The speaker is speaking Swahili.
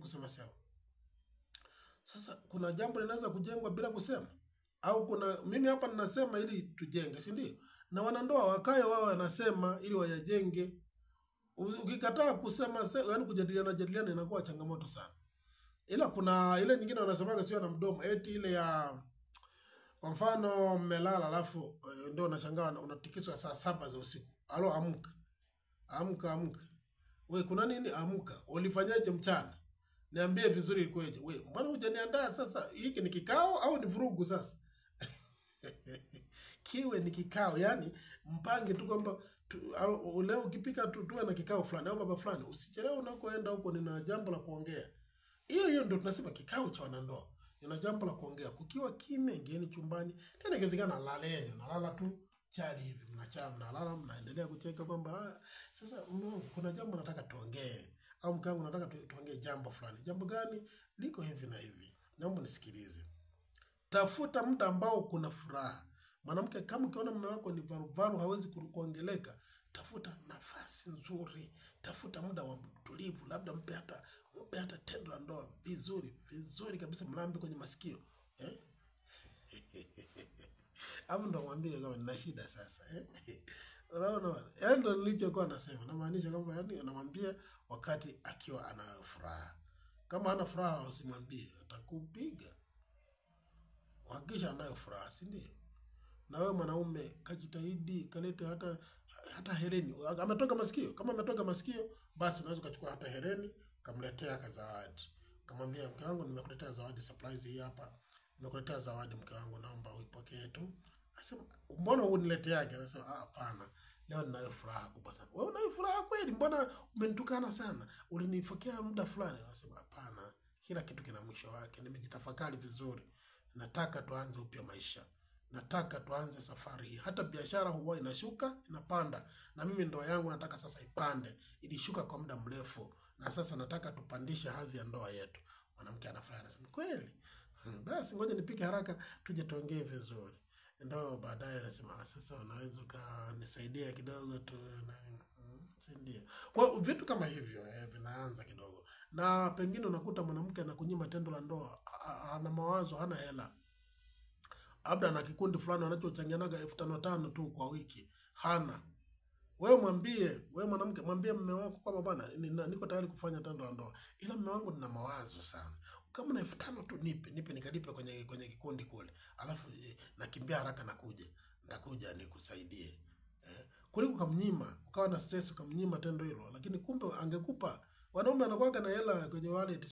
kusema sema. Sasa kuna jambo linaweza kujengwa bila kusema? Au kuna mimi hapa ninasema ili tujenge, si ndio? Na wanandoa wakae wao wanasema ili wayajenge. Ukikataa kusema, yaani kujadiliana inakuwa changamoto sana. Ila kuna ile nyingine wanasemaga sio na mdomo, eti ile ya kwa mfano mmelala alafu ndio unashangaa unatikiswa saa 7 za usiku. Alo, amka. Amka. Wewe kuna nini? Amka. Ulifanyaje mchana? Niambie vizuri ilikuwaje. Wewe mbona hujaniandaa sasa? Hiki ni kikao au ni vurugu sasa? Kiwe ni kikao, yani mpange tu kwamba leo ukipika tuwe na kikao fulani au baba fulani, usichelewe unakoenda huko, nina jambo la kuongea. Hiyo ndio tunasema kikao cha wanandoa. Nina jambo la kuongea. Kukiwa kimya, ingieni chumbani. Tena ikiwezekana laleni, nalala tu chali hivi, mnalala mnaendelea kucheka kwamba sasa kuna jambo nataka tuongee, au mkangu nataka tuongee jambo fulani. Jambo gani? Liko hivi na hivi. Naomba nisikilize. Tafuta muda ambao kuna furaha. Mwanamke, kama ukiona mume wako ni varuvaru hawezi kuongeleka, tafuta nafasi nzuri. Tafuta muda wa tulivu, labda mpe hata tendo la ndoa vizuri kabisa, mlambe kwenye masikio. Hapo ndo mwambie kama nina shida sasa. Unaona? Ndio nilichokuwa nasema. Namaanisha kwamba yani anamwambia wakati akiwa ana furaha. Kama hana furaha usimwambie, atakupiga. Hakikisha anayo furaha, si ndio? Na wewe mwanaume kajitahidi, kalete hata hereni. Ametoka masikio. Kama ametoka masikio, basi unaweza kuchukua hata hereni, kamletea kazawadi. Kamwambia, mke wangu nimekuletea zawadi, surprise hii hapa. Nimekuletea zawadi mke wangu, naomba uipokee tu. Anasema, mbona unileteaje? Anasema, hapana. Leo ninayo furaha kubwa sana. Wewe unayo furaha kweli? Mbona umenitukana sana? Ulinifokea muda fulani. Anasema, hapana. Kila kitu kina mwisho wake. Nimejitafakari vizuri. Nataka tuanze upya maisha. Nataka tuanze safari. Hata biashara huwa inashuka, inapanda. Na mimi ndoa yangu nataka sasa ipande. Ilishuka kwa muda mrefu. Na sasa nataka tupandishe hadhi ya ndoa yetu. Mwanamke anafurahi, anasema, kweli? Basi ngoja nipike haraka tuje tuongee vizuri. Ndio baadaye anasema, sasa unaweza ukanisaidia kidogo tu, si ndio? Kwa vitu kama hivyo vinaanza kidogo. Na pengine unakuta mwanamke anakunyima tendo la ndoa, ana mawazo, hana hela. Labda na kikundi fulani wanachochangianaga 5,500 tu kwa wiki. Hana. Wewe mwanamke mwambie mume wako kwamba bwana niko tayari kufanya tendo la ndoa. Ila mume wangu nina mawazo sana. Kama na 5,000 tu nipe nikalipe kwenye kikundi kule. Alafu nakimbia haraka nakuja nikusaidie. Kuliko kumnyima, ukawa na stress ukamnyima tendo hilo, lakini kumbe angekupa. Wanaume anakuwa na hela kwenye wallet.